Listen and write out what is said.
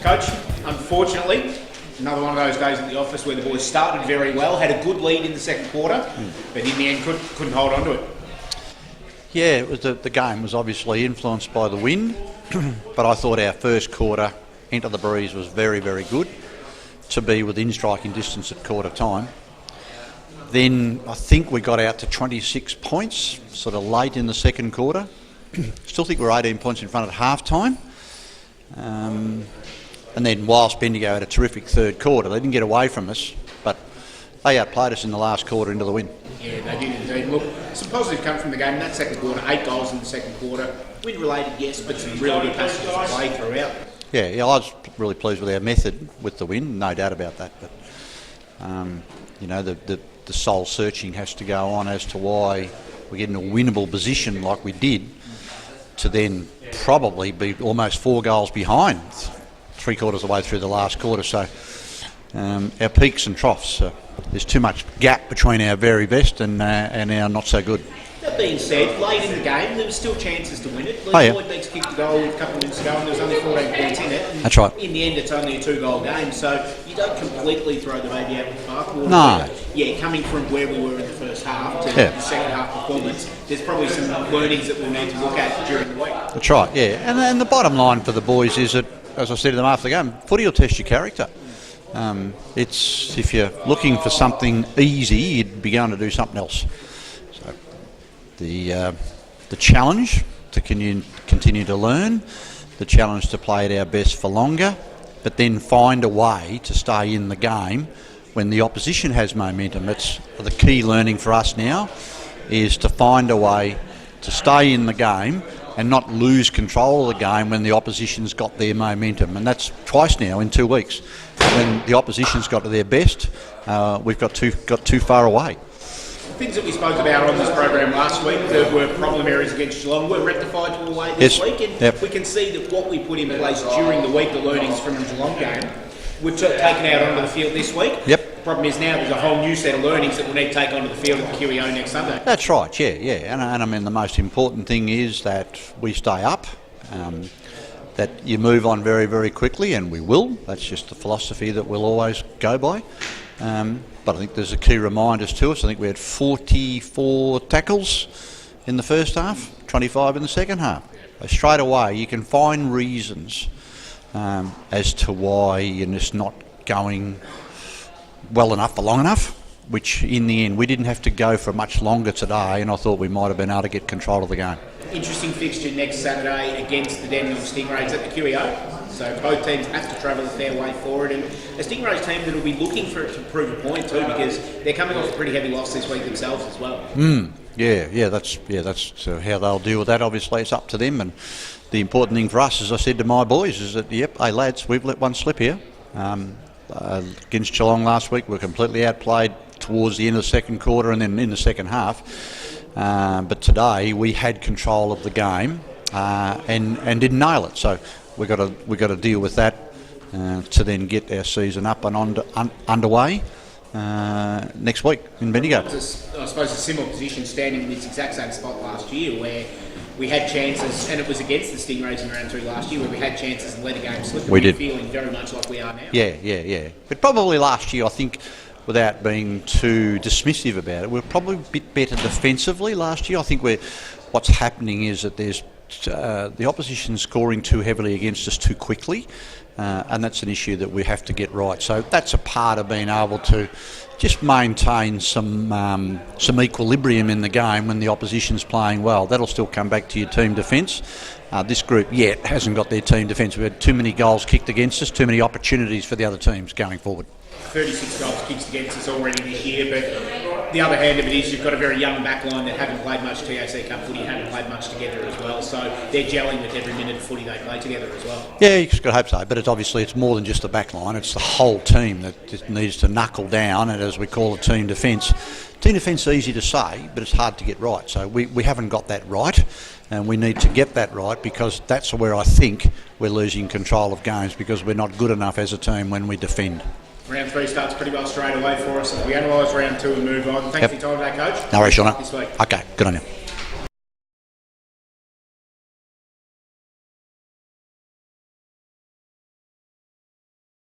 Coach, unfortunately, another one of those days at the office where the boys started very well, had a good lead in the second quarter, but in the end couldn't hold on to it. Yeah, it was the game was obviously influenced by the wind, but I thought our first quarter into the breeze was very, very good to be within striking distance at quarter time. Then I think we got out to 26 points, sort of late in the second quarter. Still think we're 18 points in front at half time. And then whilst Bendigo had a terrific third quarter, they didn't get away from us, but they outplayed us in the last quarter into the win. Yeah, they did indeed. Look, some positive come from the game in that second quarter, 8 goals in the second quarter. Win related, yes, but some really good passages of play throughout. Yeah, I was really pleased with our method with the win, no doubt about that. But, the soul searching has to go on as to why we get in a winnable position like we did to then probably be almost 4 goals behind 3/4 of the way through the last quarter. So our peaks and troughs, there's too much gap between our very best and our not so good. That being said, late in the game, there were still chances to win it. Lloyd Beeks kicked the goal a couple of minutes ago and there was only 14 points in it. And that's right. In the end, it's only a 2-goal game, so you don't completely throw the baby out with the bathwater. No. Yeah, coming from where we were in the first half to the second half performance, there's probably some learnings that we'll need to look at during the week. That's right, yeah. And the bottom line for the boys is that, as I said to them after the game, footy will test your character. It's if you're looking for something easy, you'd be going to do something else. So the challenge to continue to learn, the challenge to play at our best for longer, but then find a way to stay in the game when the opposition has momentum. It's the key learning for us now is to find a way to stay in the game and not lose control of the game when the opposition's got their momentum. And that's twice now in 2 weeks. When the opposition's got to their best, we've got too far away. Things that we spoke about on this program last week that were problem areas against Geelong were rectified to a way this week, and we can see that what we put in place during the week, the learnings from the Geelong game, we've taken out onto the field this week. Yep. The problem is now there's a whole new set of learnings that we'll need to take onto the field at the QEO next Sunday. That's right, yeah. And I mean, the most important thing is that we stay up, that you move on very, very quickly, and we will. That's just the philosophy that we'll always go by. But I think there's a key reminders to us. I think we had 44 tackles in the first half, 25 in the second half. So straight away, you can find reasons as to why you're just not going well enough for long enough, which in the end we didn't have to go for much longer today, and I thought we might have been able to get control of the game. Interesting fixture next Saturday against the Bendigo Stingrays at the QEO. So both teams have to travel a fair way forward, and a Stingrays team that will be looking for it to prove a point too, because they're coming off a pretty heavy loss this week themselves as well. That's how they'll deal with that. Obviously, it's up to them, and the important thing for us, as I said to my boys, is that hey lads, we've let one slip here. Against Geelong last week, we were completely outplayed towards the end of the second quarter and then in the second half. But today we had control of the game and didn't nail it. So we got to deal with that to then get our season up and underway next week in Bendigo. I suppose a similar position standing in this exact same spot last year where we had chances, and it was against the Stingrays in round 2 last year where we had chances and let a game slip. We did. Feeling very much like we are now. Yeah. But probably last year, I think, without being too dismissive about it, we're probably a bit better defensively last year. I think what's happening is that there's the opposition scoring too heavily against us too quickly, and that's an issue that we have to get right. So that's a part of being able to just maintain some equilibrium in the game when the opposition's playing well. That'll still come back to your team defence. This group yet hasn't got their team defence. We've had too many goals kicked against us, too many opportunities for the other teams going forward. 36 goals kicked against us already this year, but the other hand of it is you've got a very young backline that haven't played much TAC Cup footy, haven't played much together as well, so they're gelling with every minute of footy they play together as well. Yeah, you just got to hope so, but it's more than just the backline, it's the whole team that just needs to knuckle down, and as we call it, team defence. Team defence is easy to say, but it's hard to get right, so we haven't got that right, and we need to get that right, because that's where I think we're losing control of games, because we're not good enough as a team when we defend. Round 3 starts pretty well straight away for us as we analyse round 2 and move on. Thanks for your time today, Coach. No worries, Sean. This week. Okay, good on you.